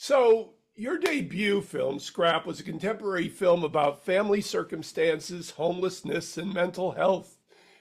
So, your debut film, Scrap, was a contemporary film about family circumstances, homelessness, and mental health.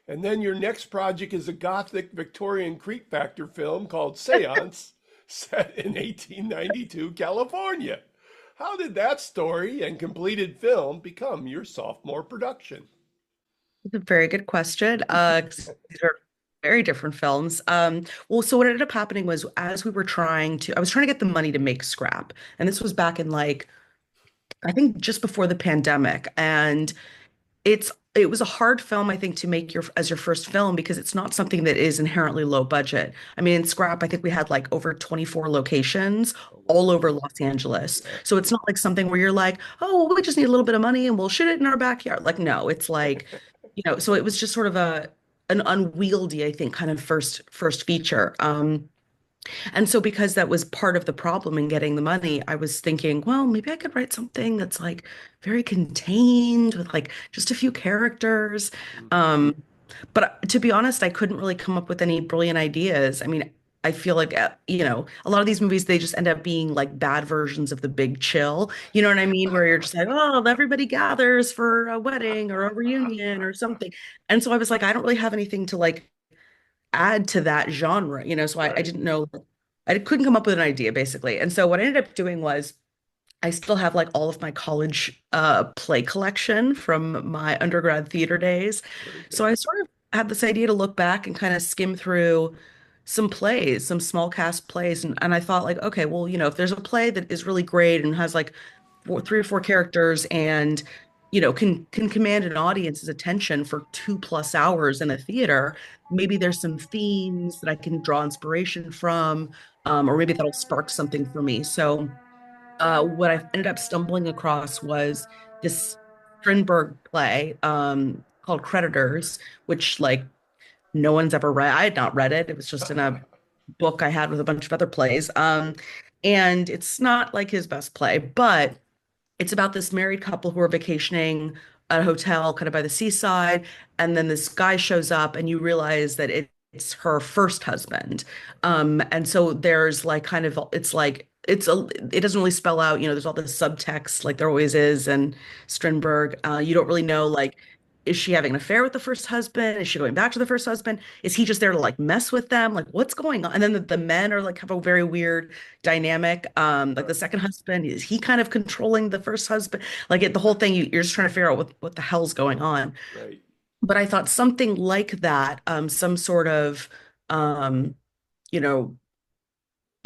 And then your next project is a gothic Victorian creep factor film called Séance, set in 1892 California. How did that story and completed film become your sophomore production? It's a very good question. 'Cause these are very different films. Well, so what ended up happening was as we were I was trying to get the money to make Scrap, and this was back in like I think just before the pandemic, and it was a hard film I think to make your first film because it's not something that is inherently low budget. I mean, in Scrap, I think we had like over 24 locations Oh, all wow. over Los Angeles. Yeah. So it's not like something where you're like, oh, well, we just need a little bit of money and we'll shoot it in our backyard. Like, no, it's like, so it was just sort of an unwieldy, I think, kind of first feature. And so because that was part of the problem in getting the money, I was thinking, well, maybe I could write something that's like very contained with like just a few characters. Mhm. Um, but to be honest, I couldn't really come up with any brilliant ideas. I mean, I feel like, a lot of these movies, they just end up being like bad versions of The Big Chill. You know what I mean? Where you're just like, oh, everybody gathers for a wedding or a reunion or something. And so I was like, I don't really have anything to like add to that genre, so I Right. didn't know, I couldn't come up with an idea basically. And so what I ended up doing was I still have like all of my college play collection from my undergrad theater days. Very So good. I sort of had this idea to look back and kind of skim through some plays, some small cast plays. And I thought like, okay, well, if there's a play that is really great and has like three or four characters and can command an audience's attention for 2+ hours in a theater, maybe there's some themes that I can draw inspiration from, or maybe that'll spark something for me. So what I ended up stumbling across was this Strindberg play called Creditors, which like no one's ever read. I had not read it. It was just in a book I had with a bunch of other plays. And it's not like his best play, but it's about this married couple who are vacationing at a hotel kind of by the seaside. And then this guy shows up, and you realize that it's her first husband. And so there's like kind of, it doesn't really spell out, there's all this subtext like there always is. And Strindberg, you don't really know, like, is she having an affair with the first husband? Is she going back to the first husband? Is he just there to like mess with them? Like, what's going on? And then the men are like have a very weird dynamic. Like the second husband, is he kind of controlling the first husband? Like the whole thing, you're just trying to figure out what the hell's going on. Right. But I thought something like that, some sort of, um, you know,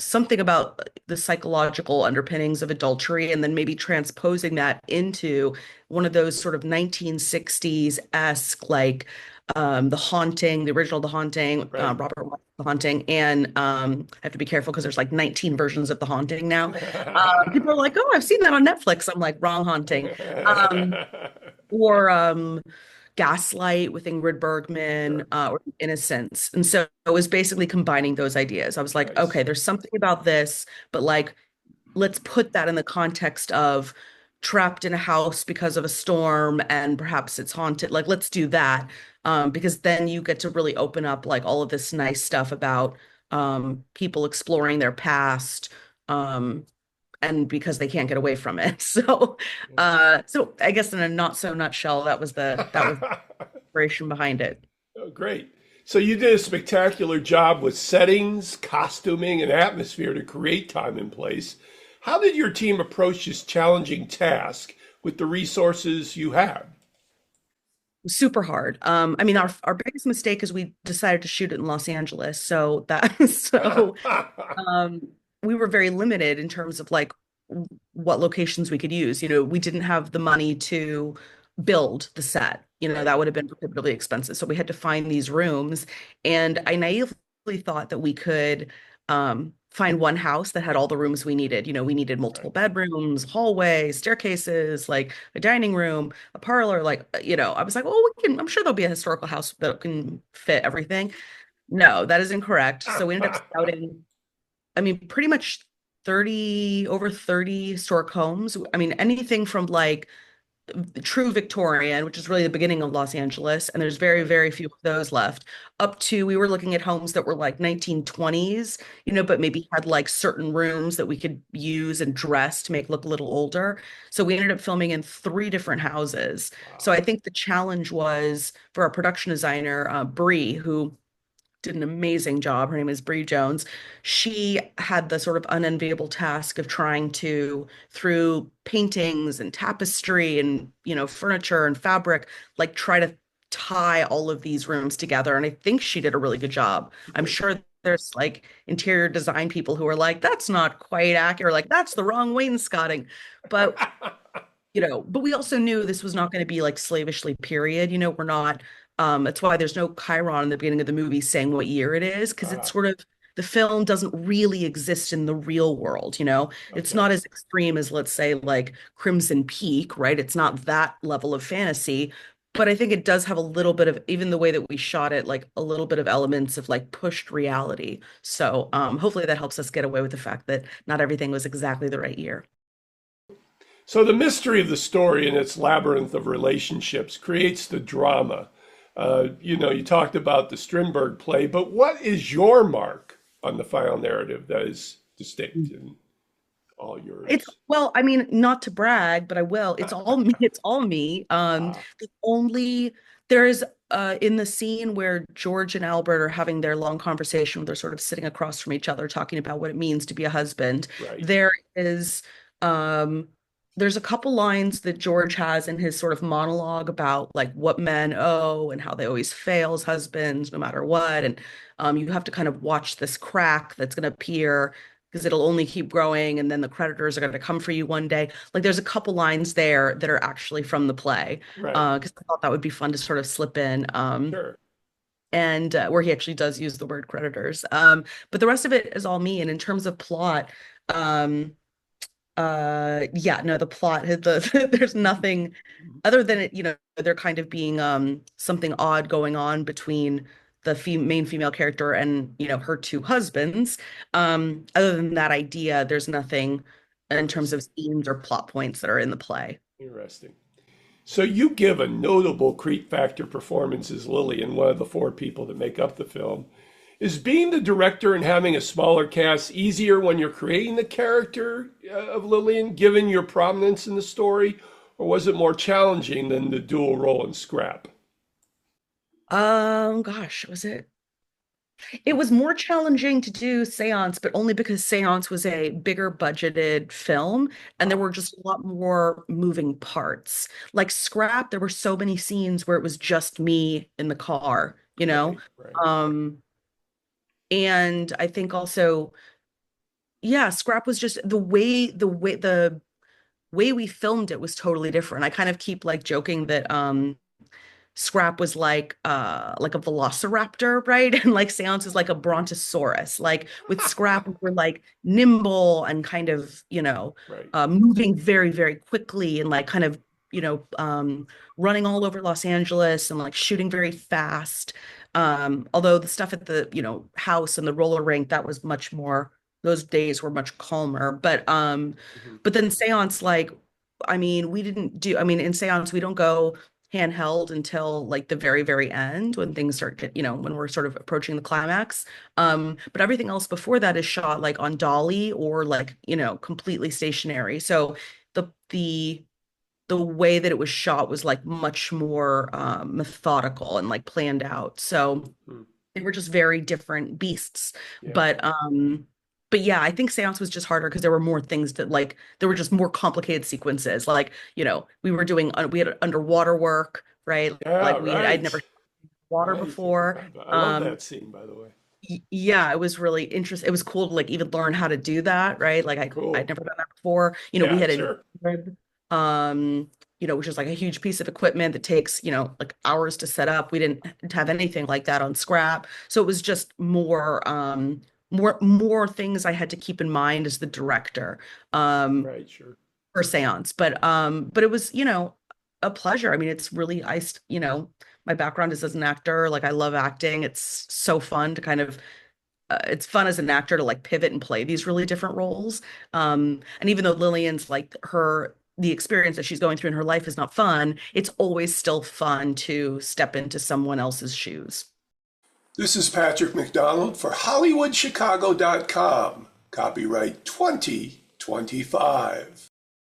something about the psychological underpinnings of adultery, and then maybe transposing that into one of those sort of 1960s-esque, like The Haunting, the original The Haunting, Right. Robert Wyatt, The Haunting, and I have to be careful because there's like 19 versions of The Haunting now. People are like, "Oh, I've seen that on Netflix." I'm like, "Wrong Haunting." Um, or Gaslight with Ingrid Bergman, Sure. or Innocence. And so it was basically combining those ideas. I was like, okay, Nice. there's something about this, but like, let's put that in the context of trapped in a house because of a storm and perhaps it's haunted. Like, let's do that. Because then you get to really open up like all of this nice stuff about people exploring their past. Um, and because they can't get away from it. So I guess in a not so nutshell, that was the inspiration behind it. Oh, great. So you did a spectacular job with settings, costuming, and atmosphere to create time and place. How did your team approach this challenging task with the resources you had? Super hard. I mean, our biggest mistake is we decided to shoot it in Los Angeles. So that so um we were very limited in terms of like what locations we could use. We didn't have the money to build the set. Right. That would have been prohibitively expensive. So we had to find these rooms. And I naively thought that we could find one house that had all the rooms we needed. We needed multiple Right. bedrooms, hallways, staircases, like a dining room, a parlor. Like, I was like, oh, I'm sure there'll be a historical house that can fit everything. No, that is incorrect. So we ended up scouting, I mean, pretty much over 30 historic homes. I mean, anything from like true Victorian, which is really the beginning of Los Angeles, and there's very, Right. very few of those left. Up to we were looking at homes that were like 1920s, but maybe had like certain rooms that we could use and dress to make look a little older. So we ended up filming in three different houses. So Wow. I think the challenge was for our production designer, Bree, who did an amazing job. Her name is Bree Jones. She had the sort of unenviable task of trying to, through paintings and tapestry and, furniture and fabric, like try to tie all of these rooms together. And I think she did a really good job. I'm Good. sure there's like interior design people who are like, that's not quite accurate, like that's the wrong wainscoting. But but we also knew this was not going to be like slavishly period. We're not, that's why there's no Chiron in the beginning of the movie saying what year it is, because it's Ah, sort of, the film doesn't really exist in the real world. It's okay. not as extreme as, let's say, like Crimson Peak, right? It's not that level of fantasy, but I think it does have a little bit of, even the way that we shot it, like a little bit of elements of like pushed reality. So hopefully that helps us get away with the fact that not everything was exactly the right year. So the mystery of the story and its labyrinth of relationships creates the drama. You talked about the Strindberg play, but what is your mark on the final narrative that is distinct in all It's yours? well, I mean, not to brag, but I will. It's all me. It's all me. Ah, The only there's in the scene where George and Albert are having their long conversation, where they're sort of sitting across from each other, talking about what it means to be a husband. right, There is um there's a couple lines that George has in his sort of monologue about like what men owe and how they always fail as husbands no matter what. And you have to kind of watch this crack that's going to appear because it'll only keep growing and then the creditors are going to come for you one day. Like there's a couple lines there that are actually from the play right, because I thought that would be fun to sort of slip in. sure. And where he actually does use the word creditors. But the rest of it is all me. And in terms of plot, um, yeah, no, the plot, there's nothing other than it, there kind of being something odd going on between the main female character and, her two husbands. Other than that idea, there's nothing in terms of Interesting. themes or plot points that are in the play. Interesting. So you give a notable creep factor performance as Lillian, one of the four people that make up the film. Is being the director and having a smaller cast easier when you're creating the character of Lillian, given your prominence in the story, or was it more challenging than the dual role in Scrap? Gosh, it was more challenging to do Séance, but only because Séance was a bigger budgeted film and there Ah, were just a lot more moving parts. Like Scrap, there were so many scenes where it was just me in the car. right, right. Um, and I think also, yeah, Scrap was just the way we filmed it was totally different. I kind of keep like joking that Scrap was like a velociraptor, right? And like Seance is like a brontosaurus. Like with Scrap, we're like nimble and kind of, Right. moving very, very quickly and like kind of, you know, um, running all over Los Angeles and like shooting very fast. Although the stuff at the, house and the roller rink, that was much more, those days were much calmer. Mhm. But then Seance, like, I mean, in Seance, we don't go handheld until like the very, very end when things start when we're sort of approaching the climax. But everything else before that is shot like on dolly or like, completely stationary. So the the way that it was shot was like much more methodical and like planned out. So Mm. they were just very different beasts. Yeah. But yeah, I think Seance was just harder because there were more things that like there were just more complicated sequences. Like, we had underwater work, right? Yeah, Like I'd right. never water Right. I before. forgot about. I love Um, that scene, by the way. yeah, it was really interesting. It was cool to like even learn how to do that, right? Like I'd Cool. never done that before. We Yeah, had a sure. grid, which is like a huge piece of equipment that takes, like hours to set up. We didn't have anything like that on Scrap. So it was just more things I had to keep in mind as the director. Um, Right, sure. for Seance. But it was, a pleasure. I mean, it's really my background is as an actor. Like I love acting. It's so fun to kind of it's fun as an actor to like pivot and play these really different roles. And even though Lillian's like the experience that she's going through in her life is not fun, it's always still fun to step into someone else's shoes. This is Patrick McDonald for HollywoodChicago.com. Copyright 2025.